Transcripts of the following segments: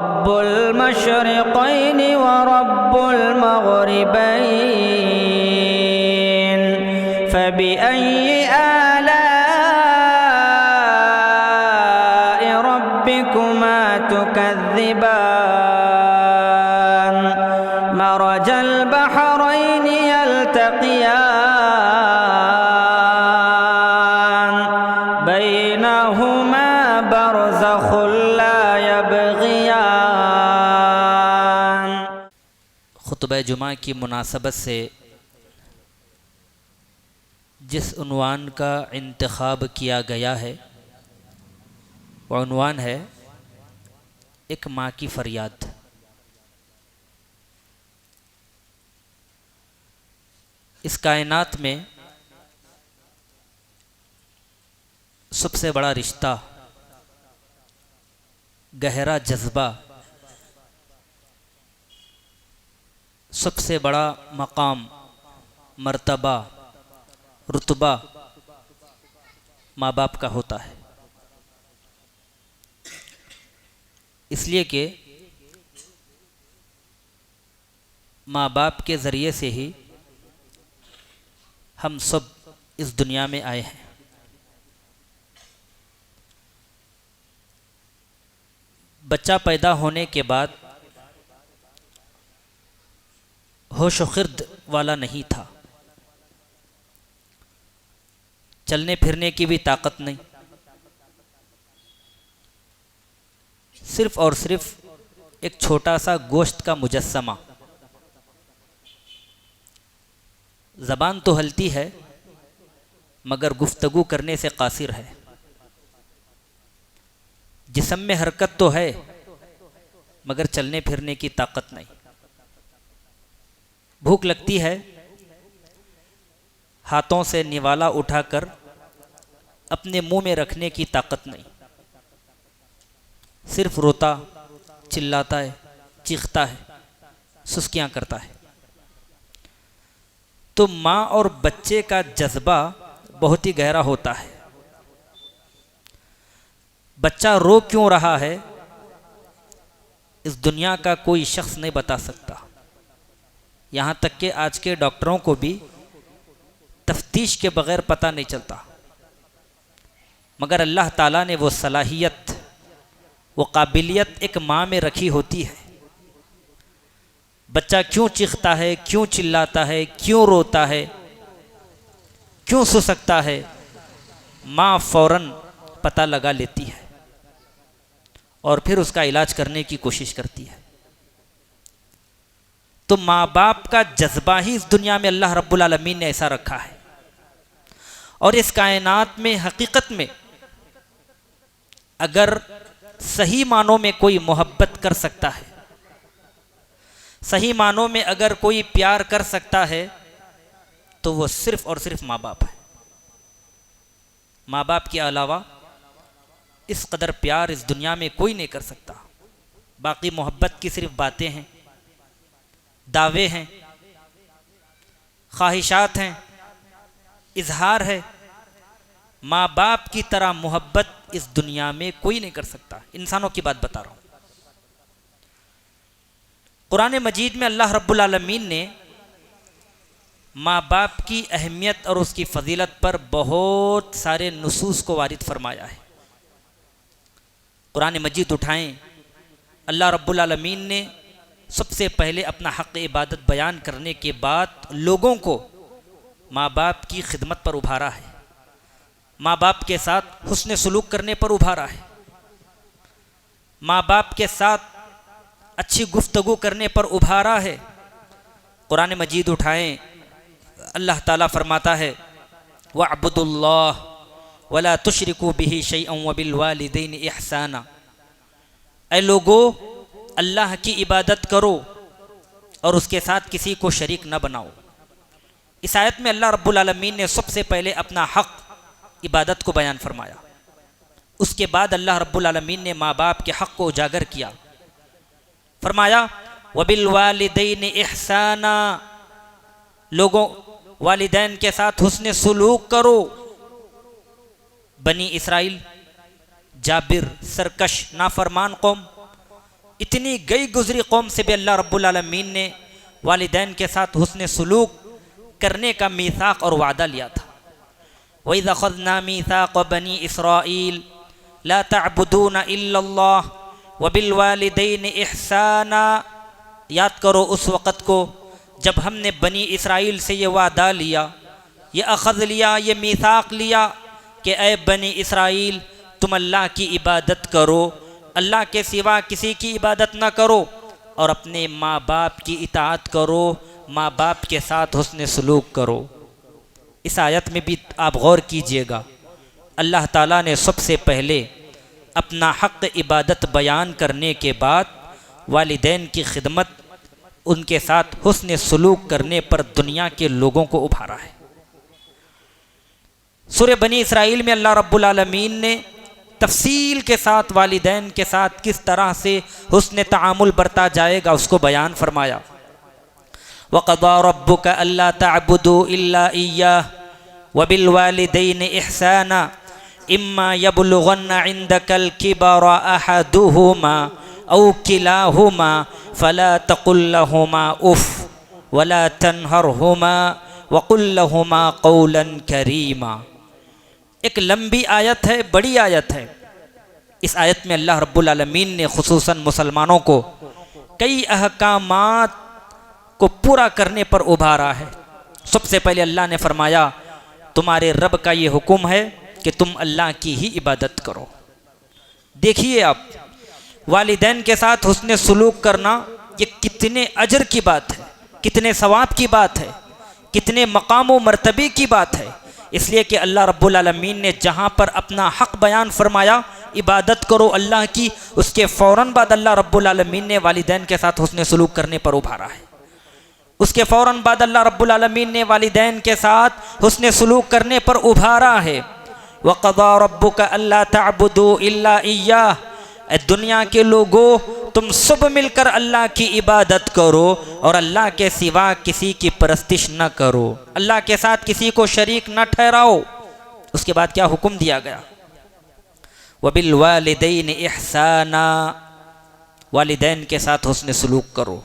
रब्बुल मशरिक़ैनि व रब्बुल मग़रिबैन फ़बिअय्यि आलाइ रब्बिकुमा तुकज़्ज़िबान मरजल बहरैनि यल्तक़ियान बैनहुमा बरज़ख़ुन ला यबग़ियान। खुतबा जुमा की मुनासबत से जिस उन्वान का इंतखाब किया गया है वह उन्वान है एक माँ की फरियाद। इस कायनात में सबसे बड़ा रिश्ता, गहरा जज्बा, सबसे बड़ा मकाम, मर्तबा, रुतबा माँ बाप का होता है। इसलिए कि माँ बाप के ज़रिए से ही हम सब इस दुनिया में आए हैं। बच्चा पैदा होने के बाद होश व खिर्द वाला नहीं था, चलने फिरने की भी ताकत नहीं, सिर्फ और सिर्फ एक छोटा सा गोश्त का मुजस्समा। ज़बान तो हलती है मगर गुफ्तगू करने से कासिर है। जिस्म में हरकत तो है मगर चलने फिरने की ताकत नहीं। भूख लगती है, हाथों से निवाला उठाकर अपने मुंह में रखने की ताकत नहीं, सिर्फ रोता, चिल्लाता है, चीखता है, सुस्कियां करता है। तो माँ और बच्चे का जज्बा बहुत ही गहरा होता है। बच्चा रो क्यों रहा है इस दुनिया का कोई शख्स नहीं बता सकता। यहाँ तक कि आज के डॉक्टरों को भी तफ्तीश के बगैर पता नहीं चलता। मगर अल्लाह ताला ने वो सलाहियत, वो काबिलियत एक माँ में रखी होती है। बच्चा क्यों चीखता है, क्यों चिल्लाता है, क्यों रोता है, क्यों सुसकता है, माँ फौरन पता लगा लेती है और फिर उसका इलाज करने की कोशिश करती है। तो माँ बाप का जज्बा ही इस दुनिया में अल्लाह रब्बुल आलमीन ने ऐसा रखा है। और इस कायनात में हकीकत में अगर सही मानों में कोई मोहब्बत कर सकता है, सही मानों में अगर कोई प्यार कर सकता है तो वो सिर्फ और सिर्फ माँ बाप है। माँ बाप के अलावा इस कदर प्यार इस दुनिया में कोई नहीं कर सकता। बाकी मोहब्बत की सिर्फ बातें हैं, दावे हैं, ख्वाहिशात हैं, इजहार है। माँ बाप की तरह मोहब्बत इस दुनिया में कोई नहीं कर सकता। इंसानों की बात बता रहा हूँ। कुरान मजीद में अल्लाह रब्बुल आलमीन ने माँ बाप की अहमियत और उसकी फ़जीलत पर बहुत सारे नुसूस को वारिद फरमाया है। कुरान मजीद उठाएं, अल्लाह रब्बुल आलमीन ने सबसे पहले अपना हक़ इबादत बयान करने के बाद लोगों को माँ बाप की खिदमत पर उभारा है, माँ बाप के साथ हुस्न सलूक करने पर उभारा है, माँ बाप के साथ अच्छी गुफ्तगू करने पर उभारा है। कुरान मजीद उठाएं, अल्लाह ताला फरमाता है वअब्दुल्लाह वला तुशरिकू बिही शैअन व बिल वालिदैनि इहसाना। ऐ लोगो, अल्लाह की इबादत करो और उसके साथ किसी को शरीक न बनाओ। इस आयत में अल्लाह रब्बुल आलमीन ने सबसे पहले अपना हक़ इबादत को बयान फरमाया। उसके बाद अल्लाह रब्बुल आलमीन ने माँ बाप के हक़ को उजागर किया। फरमाया वबिल वालिदैनि इहसाना, लोगों वालिदैन के साथ हुस्न सुलूक करो। बनी इसराइल, जाबिर, सरकश, नाफरमान कौम, इतनी गई गुजरी कौम से भी अल्लाह रब्बुल आलमीन ने वालिदैन के साथ हुस्न सलूक करने का मीसाक और वादा लिया था। वइज़ अख़ज़ना मीसाक़ बनी इसराईल ला तअबुदूना इल्लल्लाह व बिल वालिदैनि इहसाना। याद करो उस वक़्त को जब हमने बनी इसराइल से ये वादा लिया, ये अख़ज़ लिया, ये मीसाक लिया कि ए बनी इसराइल तुम अल्लाह की इबादत करो, अल्लाह के सिवा किसी की इबादत ना करो और अपने माँ बाप की इताअत करो, माँ बाप के साथ हुस्न सलूक करो। इस आयत में भी आप गौर कीजिएगा, अल्लाह ताला ने सबसे पहले अपना हक़ इबादत बयान करने के बाद वालिदैन की खिदमत, उनके साथ हुस्न सलूक करने पर दुनिया के लोगों को उभारा है। सूरह बनी इसराइल में अल्लाह रब्बुल आलमीन ने तफसील के साथ वालिदैन के साथ किस तरह से हुस्न तआमुल बरता जाएगा उसको बयान फरमाया। वक़ज़ा रब्बुका अल्ला तअबुदू इल्ला इय्याह व बिल वालिदैनि इहसाना इम्मा यबलुगन्ना इंदकल किबरा अहदुहुमा औ किलाहुमा फला तकुल लहुमा उफ़ वला तनहरहुमा वकुल लहुमा क़ौलन करीमा। एक लंबी आयत है, बड़ी आयत है। इस आयत में अल्लाह रब्बुल आलमीन ने खुसूसन मुसलमानों को कई अहकामात को पूरा करने पर उभारा है। सबसे पहले अल्लाह ने फरमाया तुम्हारे रब का ये हुक्म है कि तुम अल्लाह की ही इबादत करो। देखिए आप, वालिदैन के साथ हुस्न सलूक करना ये कितने अजर की बात है, कितने सवाब की बात है, कितने मकाम व मर्तबे की बात है। इसलिए कि अल्लाह रब्बुल आलमीन ने जहाँ पर अपना हक़ बयान फरमाया इबादत करो अल्लाह की, उसके फ़ौरन बाद अल्लाह रब्बुल आलमीन ने वालिदैन के साथ हुस्न सलूक करने पर उभारा है। उसके फ़ौरन बाद अल्लाह रब्बुल आलमीन ने वालिदैन के साथ हुस्न सलूक करने पर उभारा है। वक़ज़ा रब्बुका अल्ला तअबुदू इल्ला इय्याह, दुनिया के लोगों तुम सब मिलकर अल्लाह की इबादत करो और अल्लाह के सिवा किसी की परस्तिश न करो, अल्लाह के साथ किसी को शरीक न ठहराओ। उसके बाद क्या हुक्म दिया गया? वबिल वालिदैनि इहसाना, वालिदैन के साथ हुस्न सलूक करो।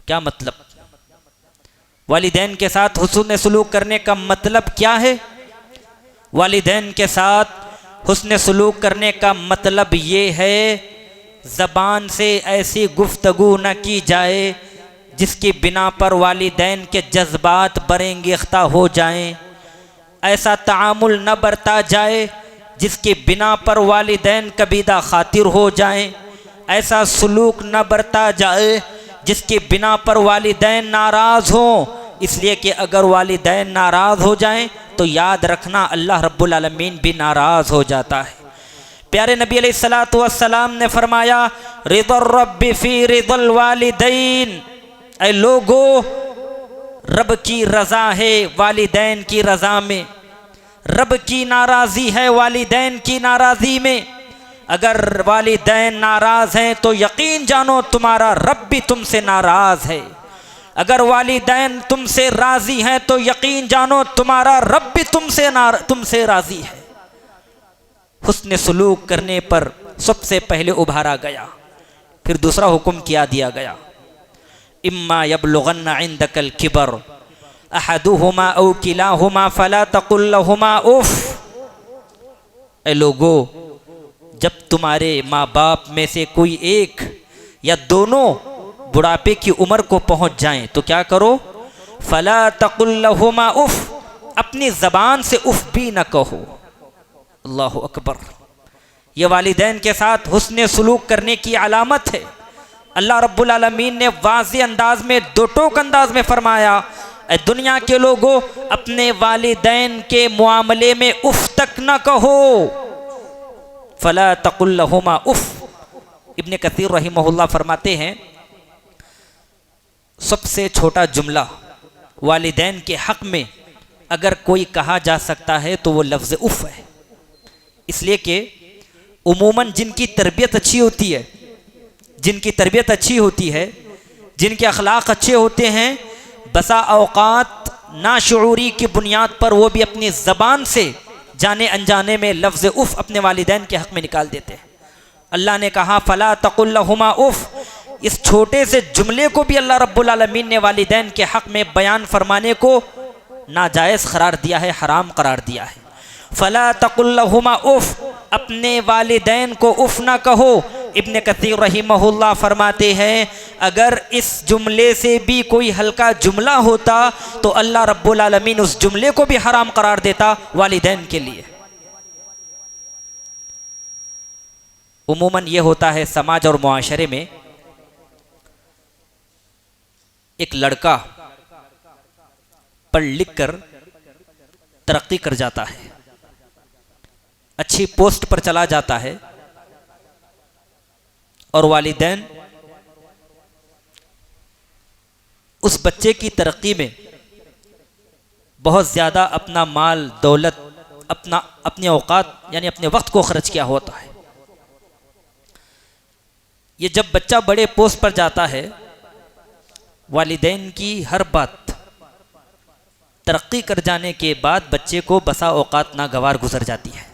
क्या मतलब? वालिदैन के साथ हुस्न सलूक करने का मतलब क्या है? वालिदैन के साथ हुस्न सलूक करने का मतलब ये है ज़बान से ऐसी गुफ्तगू न की जाए जिसकी बिना पर वालिदैन के जज्बात बरेंगेख्ता हो जाएं। ऐसा तामुल न बरता जाए जिसकी बिना पर वालिदैन कबीदा खातिर हो जाएं। ऐसा सलूक न बरता जाए जिसकी बिना पर वालिदैन नाराज़ हों। इसलिए कि अगर वालिदैन नाराज़ हो जाएं तो याद रखना अल्लाह रब्बुल आलमीन भी नाराज़ हो जाता है। प्यारे नबी अलैहिस्सलातु वस्सलाम ने फरमाया रिदर रब्बि फी रिदल वालिदैन, ऐ लोगो रब की रज़ा है वालिदैन की रज़ा में, रब की नाराज़ी है वालिदैन की नाराज़ी में। अगर वालिदैन नाराज़ हैं तो यकीन जानो तुम्हारा रब भी तुमसे नाराज़ है। अगर वालिदैन तुमसे राज़ी हैं तो यकीन जानो तुम्हारा रब भी तुमसे राज़ी है। हुस्न सलूक करने पर सबसे पहले उभारा गया, फिर दूसरा हुक्म क्या दिया गया? इम्मा यबलुगन्ना इंदकल किबर अहदुहुमा औ किलाहुमा फला तकुल लहुमा उफ़। ए लोगो, जब तुम्हारे माँ बाप में से कोई एक या दोनों बुढ़ापे की उम्र को पहुँच जाएं तो क्या करो? फला तकुल लहुमा उफ़, अपनी ज़बान से उफ़ भी न कहो। अल्लाहु अकबर। ये वालिदैन के साथ हुस्न सलूक करने की अलामत है। अल्लाह रब्बुल आलमीन ने वाज़े अंदाज में, दो टोक अंदाज में फरमाया ऐ दुनिया के लोगों अपने वालिदैन के मुआमले में उफ़ तक न कहो। फला तकुल लहुमा उफ़। इब्न कसीर रहिमहुल्लाह फरमाते हैं सबसे छोटा जुमला वालिदैन के हक़ में अगर कोई कहा जा सकता है तो वो लफ्ज़ उफ़ है। इसलिए कि उमूमन जिनकी तरबियत अच्छी होती है, जिनकी तरबियत अच्छी होती है, जिनके अखलाक अच्छे होते हैं, बसा औक़ात नाशऊरी की बुनियाद पर वो भी अपनी ज़बान से जाने अनजाने में लफ्ज़ उफ़ अपने वालिदैन के हक़ में निकाल देते हैं। अल्लाह ने कहा फ़ला तक़ुल लहुमा उफ़, इस छोटे से जुमले को भी अल्लाह रब्बुल आलमीन ने वालिदैन के हक़ में बयान फरमाने को नाजायज़ करार दिया है, हराम करार दिया है। फ़ला तक़ुल लहुमा उफ़, अपने वालिदैन को उफ़ ना कहो। इब्न कसीर रहिमहुल्लाह फरमाते हैं अगर इस जुमले से भी कोई हल्का जुमला होता तो अल्लाह रब्बुल आलमीन उस जुमले को भी हराम करार देता वालिदैन के लिए। उमूमन ये होता है समाज और मुआशरे में, एक लड़का पढ़ लिख कर तरक्की कर जाता है, अच्छी पोस्ट पर चला जाता है, और वालिदैन उस बच्चे की तरक्की में बहुत ज़्यादा अपना माल दौलत, अपने औकात यानी अपने वक्त को खर्च किया होता है। ये जब बच्चा बड़े पोस्ट पर जाता है, वालिदैन की हर बात तरक्की कर जाने के बाद बच्चे को बसा औकात नागवार गुजर जाती है।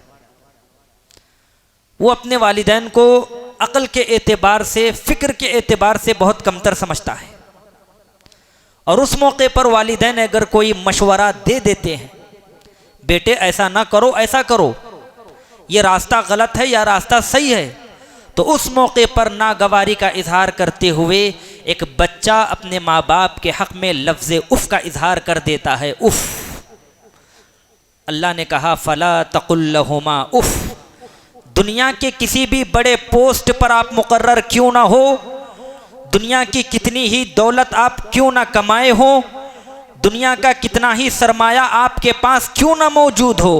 वो अपने वालिदैन को अक़ल के एतबार से, फ़िक्र के एतबार से बहुत कमतर समझता है, और उस मौके पर वालिदैन अगर कोई मशवरा दे देते हैं, बेटे ऐसा ना करो, ऐसा करो, ये रास्ता गलत है या रास्ता सही है, तो उस मौके पर नागवारी का इजहार करते हुए एक बच्चा अपने माँ बाप के हक़ में लफ्ज़ उफ़ का इजहार कर देता है। उफ़, अल्लाह ने कहा फ़ला तक़ुल लहुमा उफ़। दुनिया के किसी भी बड़े पोस्ट पर आप मुकर्रर क्यों ना हो, दुनिया की कितनी ही दौलत आप क्यों ना कमाए हो, दुनिया का कितना ही सरमाया आपके पास क्यों ना मौजूद हो,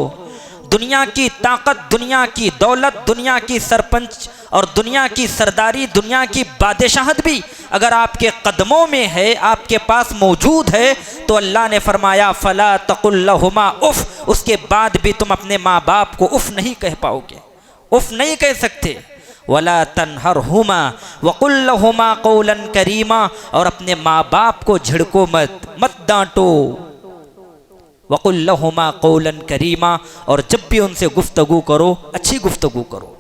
दुनिया की ताकत, दुनिया की दौलत, दुनिया की सरपंच और दुनिया की सरदारी, दुनिया की बादशाहत भी अगर आपके कदमों में है, आपके पास मौजूद है, तो अल्लाह ने फरमाया फ़ला तक़ुल लहुमा उफ़, उसके बाद भी तुम अपने माँ बाप को उफ़ नहीं कह पाओगे, उफ़ नहीं कह सकते। वला तनहरहुमा वक़ुल लहुमा क़ौलन करीमा, और अपने माँ बाप को झिड़को मत, मत डांटो। वक़ुल लहुमा क़ौलन करीमा, और जब भी उनसे गुफ्तगू करो अच्छी गुफ्तगू करो।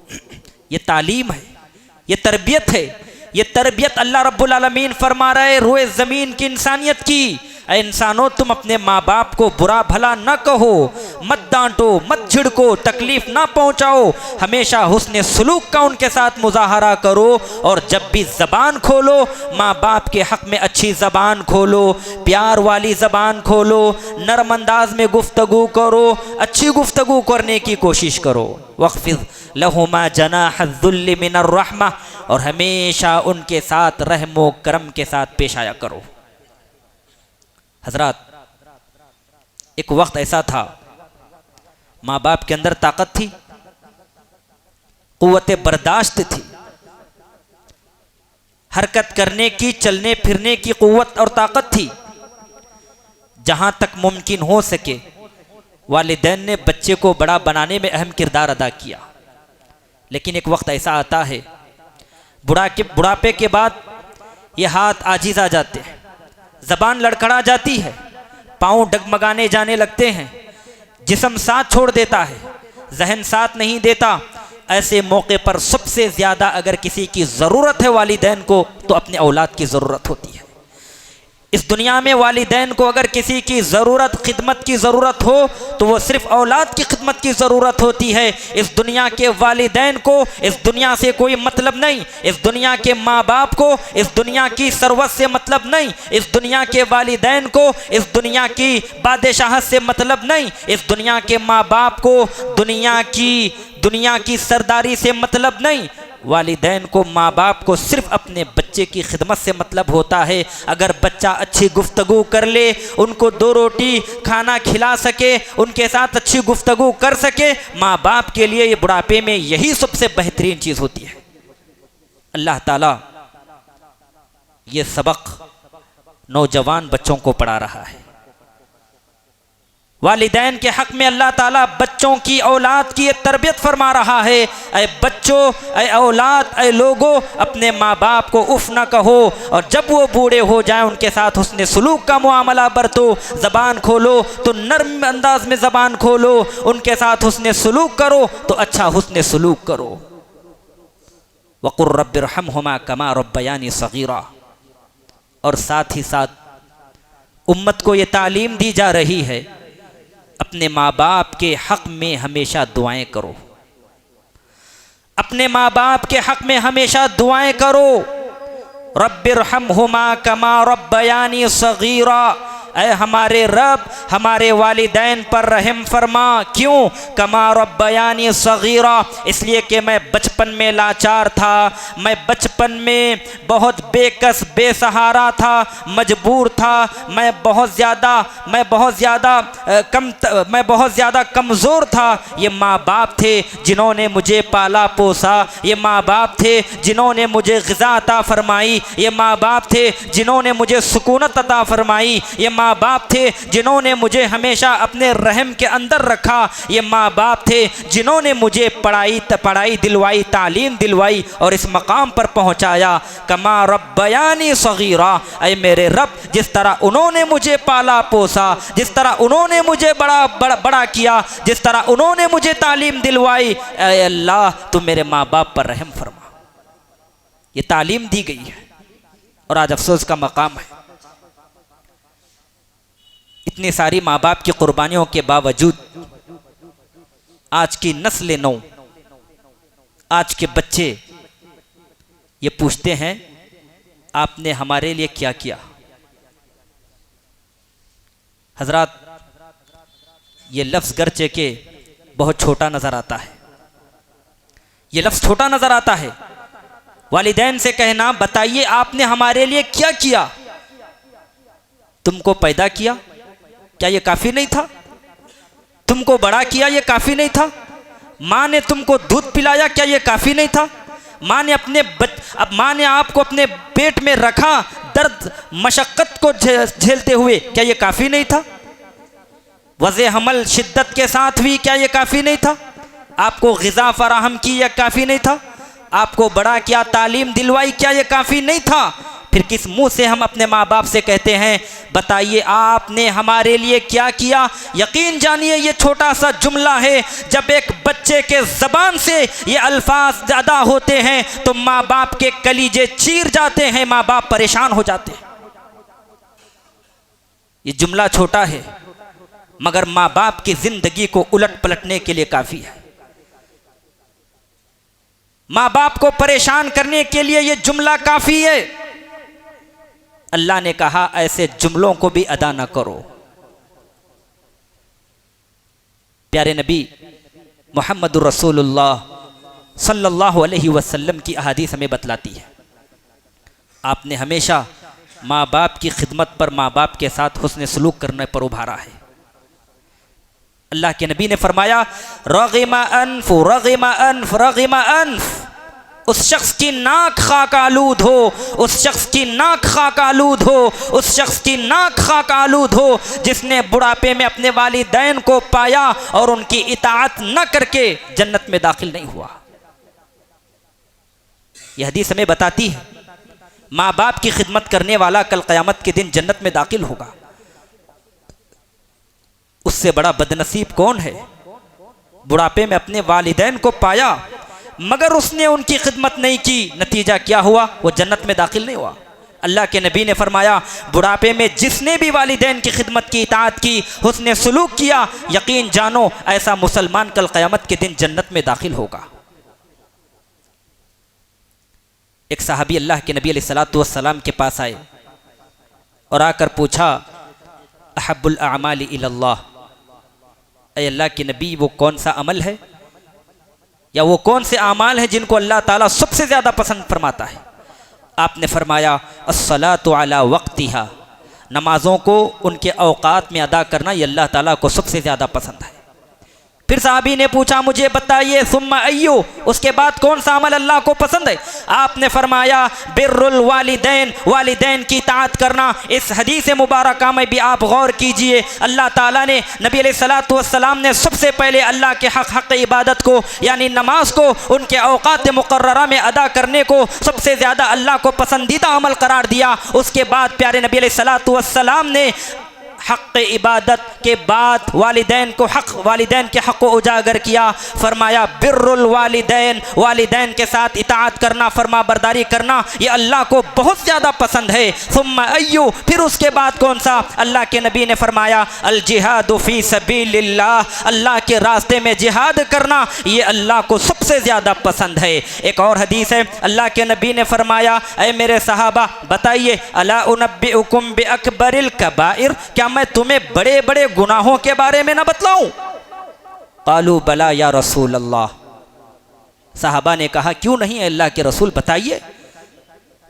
ये तालीम है, ये तरबियत है, ये तरबियत अल्लाह रब्बुल आलमीन फरमा रहे रोए ज़मीन की इंसानियत की। ऐ इंसानों, तुम अपने माँ बाप को बुरा भला न कहो, मत डांटो, मत झिड़को, तकलीफ़ ना पहुँचाओ, हमेशा हुस्न सलूक का उनके साथ मुजाहरा करो, और जब भी ज़बान खोलो माँ बाप के हक़ में अच्छी ज़बान खोलो, प्यार वाली ज़बान खोलो, नरम अंदाज में गुफ्तगू करो, अच्छी गुफ्तगू करने की कोशिश करो। वक़्फ़िज़ लहुमा जनाहज़्ज़ुल्लि मिनर रहमा, और हमेशा उनके साथ रहमो करम के साथ पेश आया करो। हज़रात, एक वक्त ऐसा था माँ बाप के अंदर ताकत थी, क़ुव्वत बर्दाश्त थी, हरकत करने की, चलने फिरने की क़ुव्वत और ताकत थी। जहाँ तक मुमकिन हो सके वालिदैन ने बच्चे को बड़ा बनाने में अहम किरदार अदा किया। लेकिन एक वक्त ऐसा आता है बुढ़ापे के बाद ये हाथ आजिज़ आ जाते हैं, ज़बान लड़खड़ा जाती है, पाँव डगमगाने जाने लगते हैं, जिस्म साथ छोड़ देता है, जहन साथ नहीं देता। ऐसे मौके पर सबसे ज़्यादा अगर किसी की ज़रूरत है वालिदैन को, तो अपने औलाद की ज़रूरत होती है। इस दुनिया में वालिदैन को अगर किसी की ज़रूरत, खिदमत की ज़रूरत हो, तो वो सिर्फ़ औलाद की खिदमत की ज़रूरत होती है। इस दुनिया के वालिदैन को इस दुनिया से कोई मतलब नहीं, इस दुनिया के माँ बाप को इस दुनिया की सरवत से मतलब नहीं, इस दुनिया के वालिदैन को इस दुनिया की बादशाहत से मतलब नहीं, इस दुनिया के माँ बाप को दुनिया की सरदारी से मतलब नहीं। वालिदैन को, माँ बाप को सिर्फ़ अपने बच्चे की खिदमत से मतलब होता है। अगर बच्चा अच्छी गुफ्तगू कर ले, उनको 2 रोटी खाना खिला सके, उनके साथ अच्छी गुफ्तगू कर सके, माँ बाप के लिए ये बुढ़ापे में यही सबसे बेहतरीन चीज़ होती है। अल्लाह ताला ये सबक नौजवान बच्चों को पढ़ा रहा है। वालिदैन के हक़ में अल्लाह ताला बच्चों की, औलाद की तरबियत फरमा रहा है। ऐ बच्चों, ऐ औलाद, ऐ लोगों, अपने माँ बाप को उफ़ ना कहो, और जब वो बूढ़े हो जाएं उनके साथ हुस्न सलूक का मुआमला बरतो। ज़बान खोलो तो नर्म अंदाज में ज़बान खोलो, उनके साथ हुस्न सलूक करो तो अच्छा हुस्न सलूक करो। वक़ुर रब्बिरहमहुमा कमा रब्बयानी सगीरा। और साथ ही साथ उम्मत को ये तालीम दी जा रही है, अपने माँ बाप के हक़ में हमेशा दुआएं करो, अपने माँ बाप के हक़ में हमेशा दुआएं करो। रब्बिरहमहुमा कमा रब्बयानी सगीरा, ऐ हमारे रब हमारे वालिदैन पर रहम फरमा। क्यों? कमा रब्बयानी सगीरा, इसलिए कि मैं बचपन में लाचार था, मैं बचपन में बहुत बेकस बेसहारा था, मजबूर था, मैं बहुत ज़्यादा कमज़ोर था। ये माँ बाप थे जिन्होंने मुझे पाला पोसा, ये माँ बाप थे जिन्होंने मुझे ग़िज़ा अता फरमाई, ये माँ बाप थे जिन्होंने मुझे सुकूनत अता फरमाई, ये माँ बाप थे जिन्होंने मुझे हमेशा अपने रहम के अंदर रखा, ये माँ बाप थे जिन्होंने मुझे पढ़ाई दिलवाई, तालीम दिलवाई और इस मकाम पर पहुँचाया। कमा रब्बयानी सगीरा, ऐ मेरे रब जिस तरह उन्होंने मुझे पाला पोसा, जिस तरह उन्होंने मुझे बड़ा किया, जिस तरह उन्होंने मुझे तालीम दिलवाई, ऐ अल्लाह तू मेरे माँ बाप पर रहम फरमा। ये तालीम दी गई है और आज अफसोस का मकाम है, इतनी सारी माँ बाप की कुर्बानियों के बावजूद आज की नस्ल नौ, आज के बच्चे ये पूछते हैं आपने हमारे लिए क्या किया। हजरात, ये लफ्ज़ गर्चे के बहुत छोटा नज़र आता है, ये लफ्ज़ छोटा नज़र आता है। वालिदैन से कहना बताइए आपने हमारे लिए क्या किया, तुमको पैदा किया, क्या ये काफ़ी नहीं था? तुमको बड़ा किया, ये काफ़ी नहीं था? माँ ने तुमको दूध पिलाया, क्या ये काफ़ी नहीं था? माँ ने आपको अपने पेट में रखा, दर्द मशक्क़त को झेलते हुए, क्या ये काफ़ी नहीं था? वज़े हमल शिद्दत के साथ भी, क्या ये काफ़ी नहीं था? आपको ग़िज़ा फराहम की, यह काफ़ी नहीं था? आपको बड़ा किया, तालीम दिलवाई, क्या ये काफ़ी नहीं था? फिर किस मुंह से हम अपने माँ बाप से कहते हैं बताइए आपने हमारे लिए क्या किया? यकीन जानिए ये छोटा सा जुमला है, जब एक बच्चे के ज़बान से ये अल्फाज ज़्यादा होते हैं तो माँ बाप के कलीजे चीर जाते हैं, माँ बाप परेशान हो जाते हैं। ये जुमला छोटा है मगर माँ बाप की ज़िंदगी को उलट पलटने के लिए काफ़ी है। माँ बाप को परेशान करने के लिए ये जुमला काफ़ी है। अल्लाह ने कहा ऐसे जुमलों को भी अदा न करो। प्यारे नबी मुहम्मदुर रसूलुल्लाह सल्लल्लाहु अलैहि वसल्लम की अहादीस हमें बतलाती है आपने हमेशा माँ बाप की खिदमत पर, माँ बाप के साथ हुस्न सलूक करने पर उभारा है। अल्लाह के नबी ने फरमाया रग़िमा अनफ रग़िमा अनफ रग़िमा अनफ, उस शख्स की नाक खाक आलूद हो, उस शख्स की नाक खाक आलूद हो, उस शख्स की नाक खाक आलूद हो जिसने बुढ़ापे में अपने वालिदैन को पाया और उनकी इताअत न करके जन्नत में दाखिल नहीं हुआ। यह हदीस हमें बताती है माँ बाप की खिदमत करने वाला कल क़यामत के दिन जन्नत में दाखिल होगा। उससे बड़ा बदनसीब कौन है? बुढ़ापे में अपने वालिदैन को पाया मगर उसने उनकी खिदमत नहीं की, नतीजा क्या हुआ? वो जन्नत में दाखिल नहीं हुआ। अल्लाह के नबी ने फरमाया बुढ़ापे में जिसने भी वालिदैन की खिदमत की, इताअत की, हुस्न सलूक किया, यकीन जानो ऐसा मुसलमान कल क़यामत के दिन जन्नत में दाखिल होगा। एक सहाबी अल्लाह के नबी अलैहिस्सलातु वस्सलाम के पास आए और आकर पूछा अहब्बुल अमाली इलल्लाह, ऐ अल्लाह के नबी वो कौन सा अमल है या वो कौन से आमाल हैं जिनको अल्लाह ताला सबसे ज़्यादा पसंद फरमाता है? आपने फरमाया अस्सलातु अला वक्तिहा, नमाज़ों को उनके औकात में अदा करना ये अल्लाह ताला को सबसे ज़्यादा पसंद है। फिर साहबी ने पूछा मुझे बताइए सुम्मा अय्यु, उसके बाद कौन सा अमल अल्लाह को पसंद है? आपने फरमाया बिर्रुल वालिदैन, वालिदैन की इताअत करना। इस हदीस मुबारका में भी आप गौर कीजिए, अल्लाह ताला ने नबी अलैहिस्सलातु वस्सलाम ने सबसे पहले अल्लाह के हक़ इबादत को यानी नमाज को उनके औकात मुक़र्ररा में अदा करने को सबसे ज़्यादा अल्लाह को पसंदीदा अमल करार दिया। उसके बाद प्यारे नबी अलैहिस्सलातु वस्सलाम ने हक़ इबादत के बाद वालिदैन के हक़ को उजागर किया। फरमाया बिर्रुल वालिदैन, वालिदैन के साथ इताअत करना, फरमा बरदारी करना, ये अल्लाह को बहुत ज़्यादा पसंद है। सुम्मा अय्यु, फिर उसके बाद कौन सा? अल्लाह के नबी ने फरमाया अल जिहादु फी सबीलिल्लाह, अल्लाह के रास्ते में जिहाद करना, ये अल्लाह को सबसे ज़्यादा पसंद है। एक और हदीस है, अल्लाह के नबी ने फरमाया ऐ मेरे सहाबा बताइए, अला उनब्बिउकुम बि अकबरिल कबाइर, क्या मैं तुम्हें बड़े बड़े गुनाहों के बारे में ना बतलाऊं? कालू बला या रसूल अल्लाह, साहबा ने कहा क्यों नहीं अल्लाह के रसूल बताइए।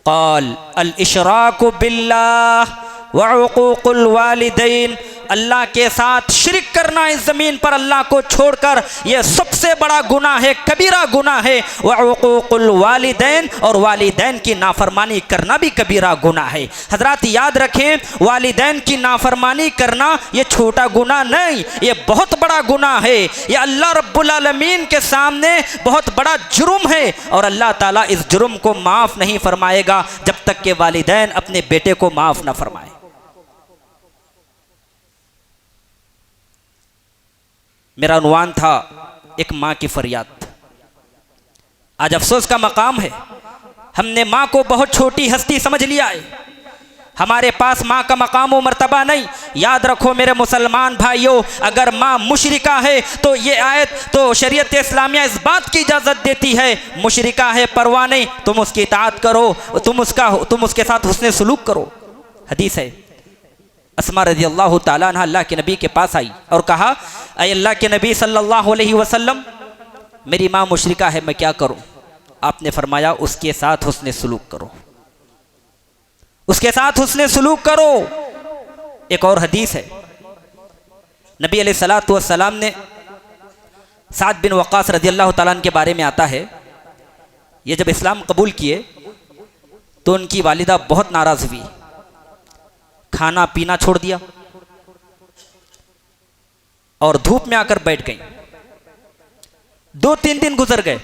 काल अल इशराकु बिल्लाह व उकूकुल वालिदैन, अल्लाह के साथ शिरक करना इस ज़मीन पर अल्लाह को छोड़कर, यह सबसे बड़ा गुनाह है, कबीरा गुनाह है। व उकूकुल वालिदैन, और वालिदैन की नाफरमानी करना भी कबीरा गुनाह है। हजरात याद रखें, वालिदैन की नाफरमानी करना ये छोटा गुनाह नहीं, ये बहुत बड़ा गुनाह है। ये अल्लाह रब्बुल आलमीन के सामने बहुत बड़ा जुर्म है, और अल्लाह ताला इस जुर्म को माफ़ नहीं फरमाएगा जब तक कि वालिदैन अपने बेटे को माफ़ ना फरमाए। मेरा उन्वान था एक माँ की फरियाद। आज अफसोस का मकाम है, हमने माँ को बहुत छोटी हस्ती समझ लिया है, हमारे पास माँ का मकाम व मर्तबा नहीं। याद रखो मेरे मुसलमान भाइयों, अगर माँ मुशरिका है तो ये आयत तो शरीयत इस्लामिया इस बात की इजाज़त देती है, मुशरिका है परवाह नहीं, तुम उसकी इताअत करो, तुम उसके साथ हुस्ने सुलूक करो। हदीस है, अस्मा रज़ी अल्लाह ताला अन्हा अल्लाह के नबी के पास आई और कहा ऐ अल्लाह के नबी सल्लल्लाहु अलैहि वसल्लम, मेरी माँ मुशरिका है, मैं क्या करूं? आपने फरमाया उसके साथ हुस्ने सुलूक करो, उसके साथ हुस्ने सुलूक करो। एक और हदीस है, नबी अलैहिस्सलातु वस्सलाम ने साद बिन वक़ास रज़ी अल्लाह ताला अन्हु के बारे में आता है, ये जब इस्लाम कबूल किए तो उनकी वालिदा बहुत नाराज़ हुई, खाना पीना छोड़ दिया और धूप में आकर बैठ गई। 2-3 दिन गुजर गए,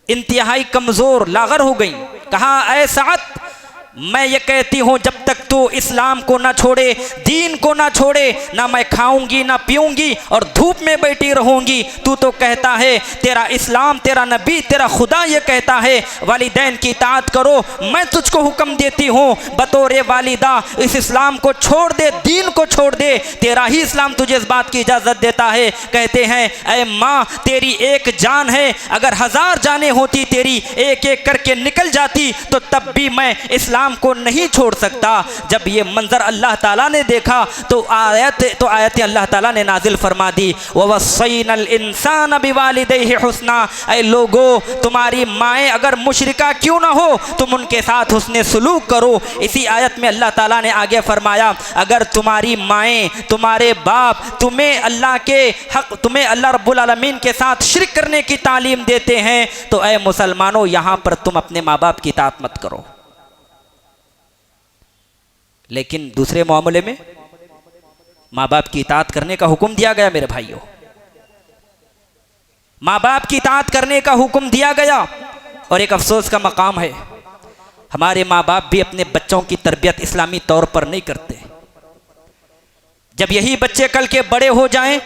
इंतहाई कमजोर लागर हो गई। कहा ऐ साद, मैं ये कहती हूँ जब तक तू इस्लाम को ना छोड़े, दीन को ना छोड़े, ना मैं खाऊंगी ना पीऊंगी और धूप में बैठी रहूंगी। तू तो कहता है तेरा इस्लाम, तेरा नबी, तेरा खुदा ये कहता है वालिदैन की इताअत करो, मैं तुझको हुक्म देती हूँ बतौर वालिदा इस इस्लाम को छोड़ दे, दीन को छोड़ दे, तेरा ही इस्लाम तुझे इस बात की इजाज़त देता है। कहते हैं ऐ माँ, तेरी एक जान है, अगर 1000 जानें होती तेरी एक एक करके निकल जाती तो तब भी मैं इस्लाम को नहीं छोड़ सकता। जब ये मंजर अल्लाह ताला ने देखा तो आयत अल्लाह ताला ने नाजिल फरमा दी, ववस्सैनल इंसान बिवालिदैहि हुस्ना, ऐ लोगो तुम्हारी माएँ अगर मुशरिका क्यों ना हो तुम उनके साथ हुस्ने सुलूक करो। इसी आयत में अल्लाह ताला ने आगे फरमाया, अगर तुम्हारी माएँ, तुम्हारे बाप तुम्हें अल्लाह रब्बुल आलमीन के साथ शिरक करने की तालीम देते हैं तो ऐ मुसलमानों, यहाँ पर तुम अपने माँ बाप की इताअत मत करो। लेकिन दूसरे मामले में माँ बाप की इताअत करने का हुक्म दिया गया। मेरे भाइयों, माँ बाप की इताअत करने का हुक्म दिया गया। और एक अफसोस का मकाम है, हमारे माँ बाप भी अपने बच्चों की तरबियत इस्लामी तौर पर नहीं करते। जब यही बच्चे कल के बड़े हो जाएं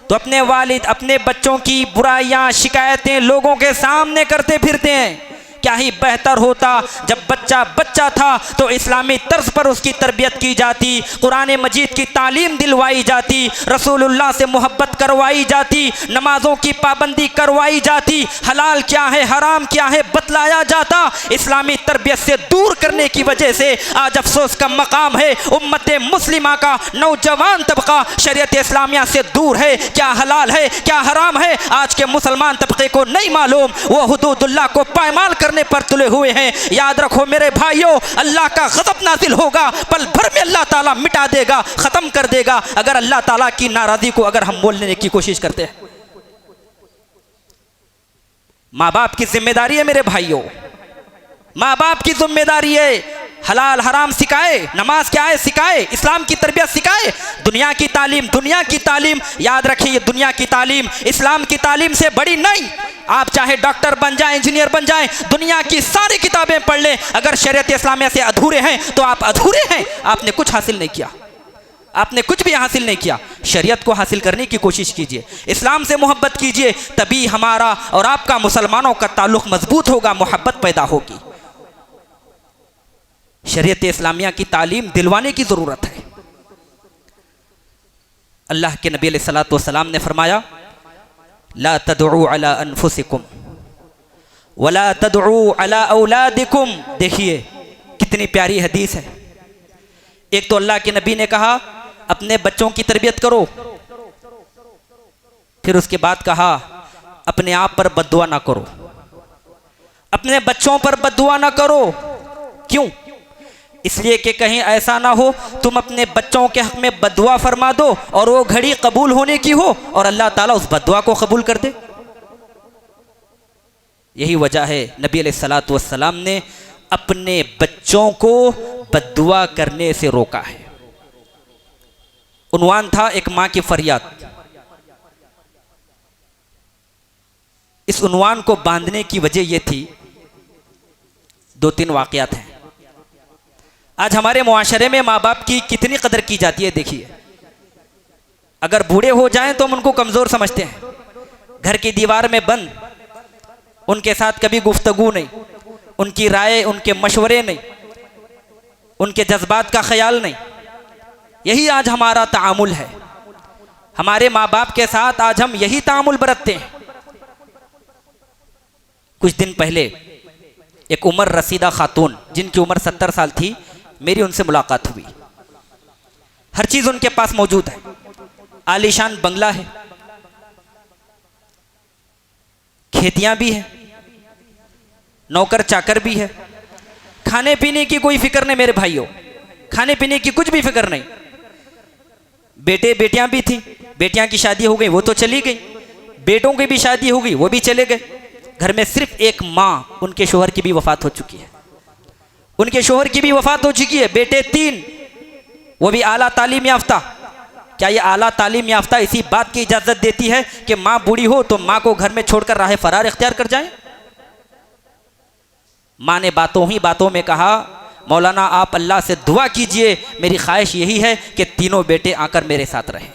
तो अपने वालिद अपने बच्चों की बुराइयां, शिकायतें लोगों के सामने करते फिरते हैं। क्या ही बेहतर होता जब बच्चा था तो इस्लामी तर्ज पर उसकी तरबियत की जाती, कुरान मजीद की तालीम दिलवाई जाती, रसूलुल्लाह से मोहब्बत करवाई जाती, नमाजों की पाबंदी करवाई जाती, हलाल क्या है हराम क्या है बतलाया जाता। इस्लामी तरबियत से दूर करने की वजह से आज अफसोस का मकाम है, उम्मत मुस्लिमा का नौजवान तबका शरीयत इस्लामिया से दूर है। क्या हलाल है क्या हराम है आज के मुसलमान तबके को नहीं मालूम, वो हुदूदुल्लाह को पायमाल करने पर तुले हुए हैं। याद रखो मेरे भाइयों, अल्लाह का गज़ब नाज़िल होगा, पल भर में अल्लाह ताला मिटा देगा, खत्म कर देगा अगर अल्लाह ताला की नाराज़गी को अगर हम बोलने की कोशिश करते हैं। माँ बाप की जिम्मेदारी है मेरे भाइयों, माँ बाप की जिम्मेदारी है, हलाल हराम सिखाए, नमाज क्या है सिखाए, इस्लाम की तरबियत सिखाए। दुनिया की तालीम याद रखिए, दुनिया की तालीम इस्लाम की तालीम से बड़ी नहीं। आप चाहे डॉक्टर बन जाएं, इंजीनियर बन जाएं, दुनिया की सारी किताबें पढ़ लें, अगर शरीयत इस्लामिया से अधूरे हैं तो आप अधूरे हैं, आपने कुछ हासिल नहीं किया। आपने कुछ भी हासिल नहीं किया, शरीयत को हासिल करने की कोशिश कीजिए, इस्लाम से मोहब्बत कीजिए, तभी हमारा और आपका मुसलमानों का ताल्लुक़ मजबूत होगा, मोहब्बत पैदा होगी। शरीयत इस्लामिया की तालीम दिलवाने की ज़रूरत है। अल्लाह के नबी अलैहिस्सलातु वस्सलाम ने फरमाया, ला तदउ अला अनफुसिकुम वला तदउ अला औलादिकुम। देखिए कितनी प्यारी हदीस है। एक तो अल्लाह के नबी ने कहा अपने बच्चों की तरबियत करो, फिर उसके बाद कहा अपने आप पर बद्दुआ ना करो, अपने बच्चों पर बद्दुआ ना करो। क्यों? इसलिए कि कहीं ऐसा ना हो तुम अपने बच्चों के हक में बद्दुआ फरमा दो और वो घड़ी कबूल होने की हो और अल्लाह ताला उस बद्दुआ को कबूल कर दे। यही वजह है नबी अलैहिस्सलातु वस्सलाम ने अपने बच्चों को बद्दुआ करने से रोका है। उन्वान था एक मां की फरियाद। इस उन्वान को बांधने की वजह यह थी, दो तीन वाकयात हैं। आज हमारे मुआशरे में माँ बाप की कितनी कदर की जाती है। देखिए, अगर बूढ़े हो जाएं तो हम उनको कमज़ोर समझते हैं, घर की दीवार में बंद, उनके साथ कभी गुफ्तगू नहीं, उनकी राय, उनके मशवरे नहीं, उनके जज्बात का ख्याल नहीं। यही आज हमारा तामुल है। हमारे माँ बाप के साथ आज हम यही तामुल बरतते हैं। कुछ दिन पहले एक उमर रसीदा खातून जिनकी उम्र 70 साल थी, मेरी उनसे मुलाकात हुई। हर चीज़ उनके पास मौजूद है, आलीशान बंगला है, खेतियां भी है, नौकर चाकर भी है, खाने पीने की कोई फिक्र नहीं मेरे भाइयों, खाने पीने की कुछ भी फिक्र नहीं। बेटे बेटियां भी थी, बेटियां की शादी हो गई वो तो चली गई, बेटों की भी शादी हो गई वो भी चले गए। घर में सिर्फ एक माँ, उनके शोहर की भी वफात हो चुकी है, उनके शोहर की भी वफात हो चुकी है। बेटे 3, वो भी आला तालीम याफ्ता। क्या ये आला तालीम याफ्ता इसी बात की इजाज़त देती है कि माँ बूढ़ी हो तो माँ को घर में छोड़कर राह फरार इख्तियार कर जाए? माँ ने बातों ही बातों में कहा, मौलाना आप अल्लाह से दुआ कीजिए, मेरी ख्वाहिश यही है कि तीनों बेटे आकर मेरे साथ रहें,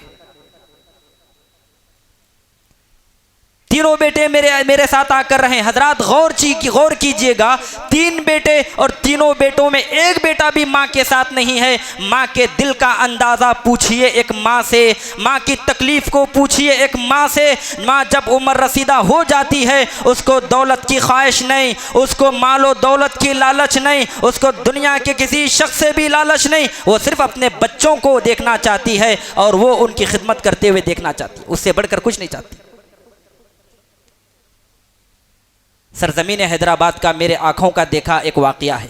तीनों बेटे मेरे साथ आकर रहें। हजरात गौर कीजिएगा, 3 बेटे और तीनों बेटों में एक बेटा भी माँ के साथ नहीं है। माँ के दिल का अंदाज़ा पूछिए एक माँ से, माँ की तकलीफ़ को पूछिए एक माँ से। माँ जब उम्र रसीदा हो जाती है, उसको दौलत की ख्वाहिश नहीं, उसको मालो दौलत की लालच नहीं, उसको दुनिया के किसी शख्स से भी लालच नहीं, वो सिर्फ अपने बच्चों को देखना चाहती है और वो उनकी खिदमत करते हुए देखना चाहती है, उससे बढ़कर कुछ नहीं चाहती। सरजमीन हैदराबाद का मेरे आंखों का देखा एक वाकया है।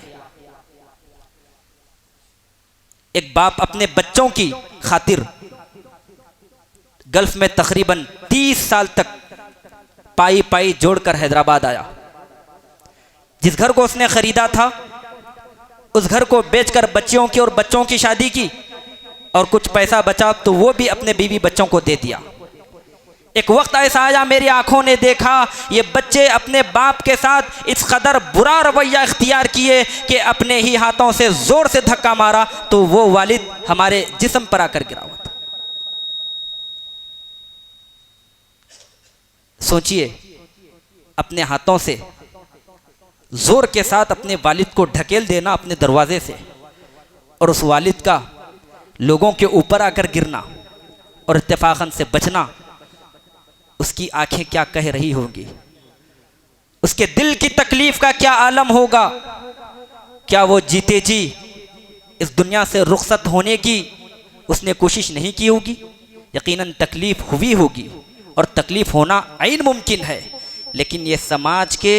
एक बाप अपने बच्चों की खातिर गल्फ में तकरीबन 30 साल तक पाई पाई जोड़कर हैदराबाद आया। जिस घर को उसने खरीदा था उस घर को बेचकर बच्चियों की और बच्चों की शादी की और कुछ पैसा बचा तो वो भी अपने बीवी बच्चों को दे दिया। एक वक्त ऐसा आया, मेरी आंखों ने देखा ये बच्चे अपने बाप के साथ इस कदर बुरा रवैया इख्तियार किए कि अपने ही हाथों से जोर से धक्का मारा तो वो वालिद हमारे जिस्म पर आकर गिरा हुआ था। सोचिए, अपने हाथों से जोर के साथ अपने वालिद को ढकेल देना अपने दरवाजे से, और उस वालिद का लोगों के ऊपर आकर गिरना और इत्तेफाकन से बचना। उसकी आंखें क्या कह रही होंगी, उसके दिल की तकलीफ का क्या आलम होगा। क्या वो जीते जी इस दुनिया से रुखसत होने की उसने कोशिश नहीं की होगी? यकीनन तकलीफ हुई होगी और तकलीफ होना आइन मुमकिन है, लेकिन ये समाज के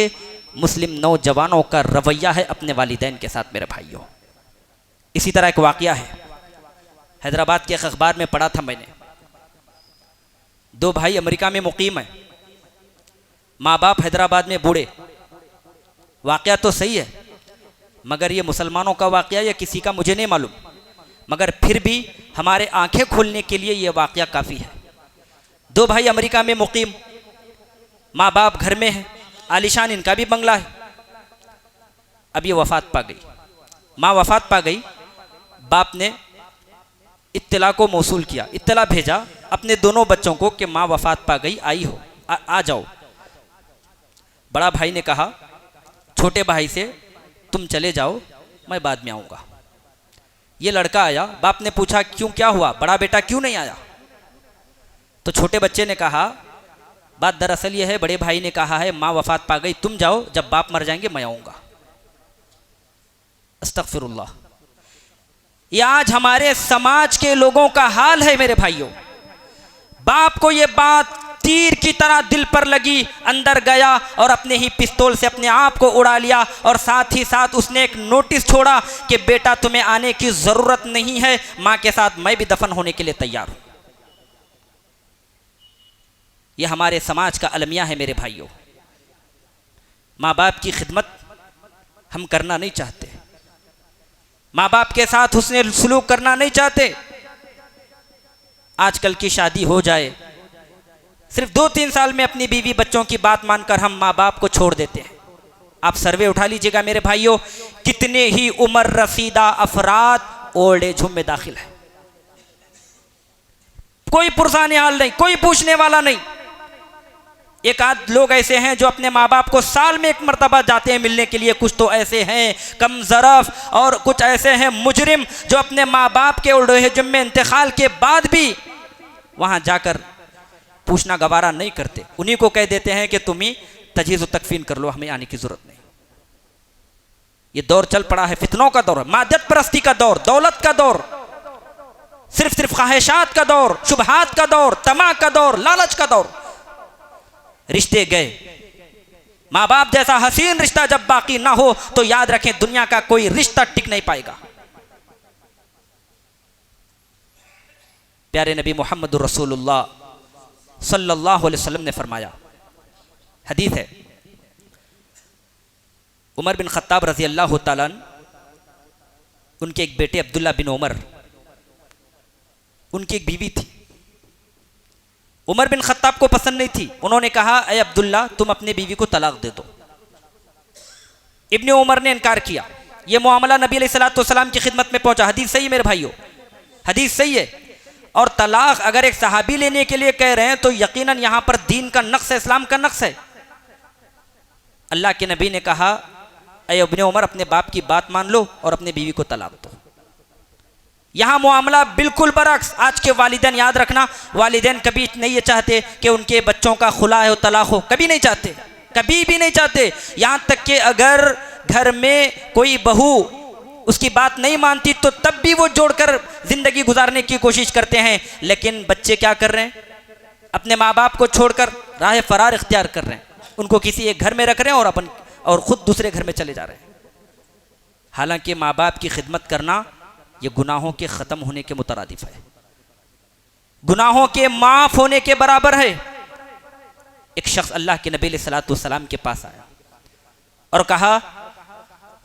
मुस्लिम नौजवानों का रवैया है अपने वालिदैन के साथ मेरे भाइयों। इसी तरह एक वाकया है, हैदराबाद के एक अखबार में पढ़ा था मैंने। 2 भाई अमेरिका में मुकीम है, माँ बाप हैदराबाद में बूढ़े। वाकया तो सही है, मगर ये मुसलमानों का वाकया या किसी का मुझे नहीं मालूम, मगर फिर भी हमारे आंखें खोलने के लिए ये वाकया काफ़ी है। 2 भाई अमेरिका में मुकीम, माँ बाप घर में हैं, आलिशान इनका भी बंगला है। अब ये वफ़ात पा गई, माँ वफ़ात पा गई। बाप ने इत्तला को मौसूल किया, इत्तला भेजा अपने दोनों बच्चों को कि माँ वफ़ात पा गई, आई हो, आ जाओ। बड़ा भाई ने कहा छोटे भाई से, तुम चले जाओ, मैं बाद में आऊँगा। ये लड़का आया, बाप ने पूछा क्यों, क्या हुआ, बड़ा बेटा क्यों नहीं आया? तो छोटे बच्चे ने कहा बात दरअसल ये है, बड़े भाई ने कहा है माँ वफ़ात पा गई, तुम जाओ, जब बाप मर जाएंगे मैं आऊँगा। अस्तगफिरुल्लाह। ये आज हमारे समाज के लोगों का हाल है मेरे भाइयों। बाप को ये बात तीर की तरह दिल पर लगी, अंदर गया और अपने ही पिस्तौल से अपने आप को उड़ा लिया, और साथ ही साथ उसने एक नोटिस छोड़ा कि बेटा तुम्हें आने की ज़रूरत नहीं है, माँ के साथ मैं भी दफन होने के लिए तैयार हूँ। ये हमारे समाज का अलमिया है मेरे भाइयों। माँ बाप की खिदमत हम करना नहीं चाहते, माँ बाप के साथ हुस्न सलूक करना नहीं चाहते। आजकल की शादी हो जाए, सिर्फ 2-3 साल में अपनी बीवी बच्चों की बात मानकर हम माँ बाप को छोड़ देते हैं। आप सर्वे उठा लीजिएगा मेरे भाइयों, कितने ही उम्र रसीदा अफराद ओल्ड एज होम में दाखिल है, कोई पुरसाने हाल नहीं, कोई पूछने वाला नहीं। एक आध लोग ऐसे हैं जो अपने माँ बाप को साल में एक मरतबा जाते हैं मिलने के लिए, कुछ तो ऐसे हैं कम ज़रफ़, और कुछ ऐसे हैं मुजरिम जो अपने माँ बाप के ओल्ड एज होम में इंतकाल के बाद भी वहाँ जाकर पूछना गवारा नहीं करते। उन्हीं को कह देते हैं कि तुम ही तजहीज़ तकफीन कर लो, हमें आने की ज़रूरत नहीं। ये दौर चल पड़ा है, फितनों का दौर, मादत परस्ती का दौर, दौलत का दौर, सिर्फ ख्वाहिशात का दौर, शुबहात का दौर, तमा का दौर, लालच का दौर। रिश्ते गए, माँ बाप जैसा हसीन रिश्ता जब बाकी ना हो तो याद रखें दुनिया का कोई रिश्ता टिक नहीं पाएगा। प्यारे नबी मोहम्मद रसूलुल्लाह सल्लल्लाहु अलैहि वसल्लम ने फरमाया, हदीस है, उमर बिन खत्ताब रज़ी अल्लाह तआला अन्हु, उनके एक बेटे अब्दुल्ला बिन उमर, उनकी एक बीवी थी, उमर बिन खत्ताब को पसंद नहीं थी। उन्होंने कहा ए अब्दुल्ला तुम अपनी बीवी को तलाक दे दो। इब्ने उमर ने इनकार किया। यह मामला नबी अलैहिस्सलाम की खिदमत में पहुंचा। हदीस सही है मेरे भाइयों, हदीस सही है। और तलाक अगर एक सहाबी लेने के लिए कह रहे हैं तो यकीनन यहां पर दीन का नक्श है, इस्लाम का नक्श है। अल्लाह के नबी ने कहा ए इब्ने उमर अपने बाप की बात मान लो और अपनी बीवी को तलाक दो। यहाँ मामला बिल्कुल बरअक्स। आज के वालिदैन, याद रखना, वालिदैन कभी नहीं ये चाहते कि उनके बच्चों का खुला हो, तलाक हो, कभी नहीं चाहते, कभी भी नहीं चाहते। यहाँ तक कि अगर घर में कोई बहू उसकी बात नहीं मानती तो तब भी वो जोड़कर जिंदगी गुजारने की कोशिश करते हैं। लेकिन बच्चे क्या कर रहे हैं, अपने माँ बाप को छोड़कर राह फरार इख्तियार कर रहे हैं, उनको किसी एक घर में रख रहे हैं और खुद दूसरे घर में चले जा रहे हैं। हालांकि माँ बाप की खिदमत करना ये गुनाहों के ख़त्म होने के मुतरादिफ है, गुनाहों के माफ़ होने के बराबर है। एक शख्स अल्लाह के नबी सल्लल्लाहु अलैहि वसल्लम के पास आया और कहा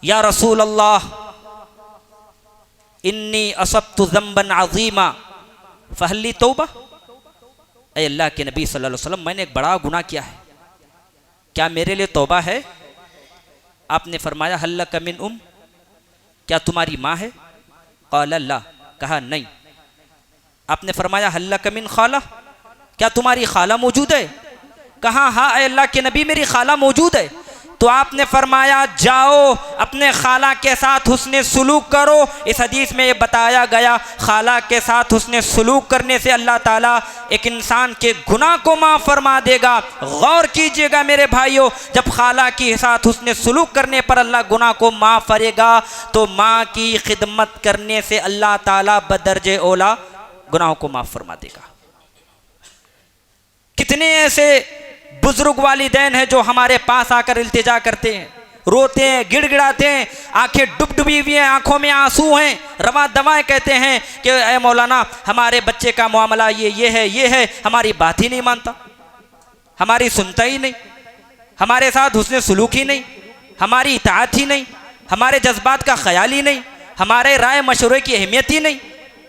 या रसूल अल्लाह इन्नी असब्तु ज़ंबन अज़ीमा फ़हल्ली तौबा। ऐ अल्लाह के नबी सल्लल्लाहु अलैहि वसल्लम, मैंने एक बड़ा गुनाह किया है, क्या मेरे लिए तौबा है? आपने फरमाया हल लक मिन उम, क्या तुम्हारी माँ है? क़ाल ला, कहा नहीं। आपने फरमाया हल लक मिन खाला, क्या तुम्हारी खाला मौजूद है? कहा हाँ ऐ अल्लाह के नबी मेरी खाला मौजूद है। तो आपने फरमाया जाओ अपने खाला के साथ हुस्ने सलूक करो। इस हदीस में ये बताया गया खाला के साथ हुस्ने सलूक करने से अल्लाह ताला एक इंसान के गुनाह को माफ़ फरमा देगा। गौर कीजिएगा मेरे भाइयों, जब खाला के साथ हुस्ने सलूक करने पर अल्लाह गुनाह को माफ़ करेगा तो माँ की खिदमत करने से अल्लाह ताला बदर्जे ओला गुनाहों को माफ़ फरमा देगा। कितने ऐसे बुजुर्ग वालिदैन हैं जो हमारे पास आकर इल्तिजा करते हैं, रोते हैं, गिड़गिड़ाते हैं, आंखें डुबडुबी हुई हैं, आंखों में आंसू हैं, रवा दवाएं कहते हैं कि ए मौलाना हमारे बच्चे का मामला ये है, हमारी बात ही नहीं मानता, हमारी सुनता ही नहीं, हमारे साथ हुस्ने सलूक ही नहीं, हमारी इताअत ही नहीं, हमारे जज्बात का ख्याल ही नहीं, हमारे राय मशवरे की अहमियत ही नहीं।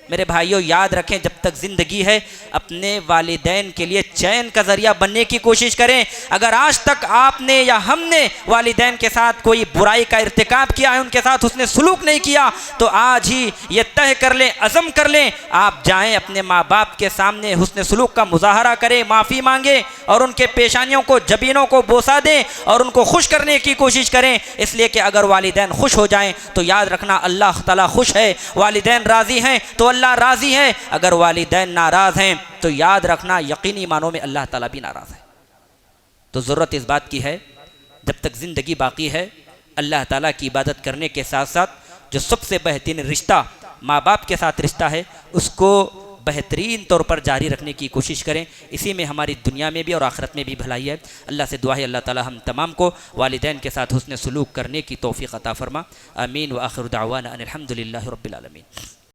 मेरे भाइयों याद रखें, जब तक ज़िंदगी है अपने वालिदैन के लिए चैन का ज़रिया बनने की कोशिश करें। अगर आज तक आपने या हमने वालिदैन के साथ कोई बुराई का इर्तिकाब किया है, उनके साथ उसने सलूक नहीं किया, तो आज ही ये तय कर लें, अज़म कर लें, आप जाएं अपने माँ बाप के सामने हुस्न सलूक का मुजाहरा करें, माफ़ी मांगें और उनके पेशानियों को, जबीनों को बोसा दें और उनको खुश करने की कोशिश करें। इसलिए कि अगर वालिदैन खुश हो जाएं तो याद रखना अल्लाह ताला खुश है, वालिदैन राज़ी हैं तो अल्लाह राज़ी है। अगर वालिदैन नाराज़ हैं तो याद रखना यकीनी मानों में अल्लाह ताला भी नाराज़ है। तो ज़रूरत इस बात की है, जब तक ज़िंदगी बाकी है अल्लाह ताला की इबादत करने के साथ साथ जो सबसे बेहतरीन रिश्ता माँ बाप के साथ रिश्ता है उसको बेहतरीन तौर पर जारी रखने की कोशिश करें। इसी में हमारी दुनिया में भी और आखिरत में भी भलाई है। अल्लाह से दुआ है अल्लाह ताला हम तमाम को वालिदैन के साथ हुस्न सलूक करने की तौफीक अता फरमा। आमीन व आखिर दावाना अनिल हम्दुलिल्लाहि रब्बिल आलमीन।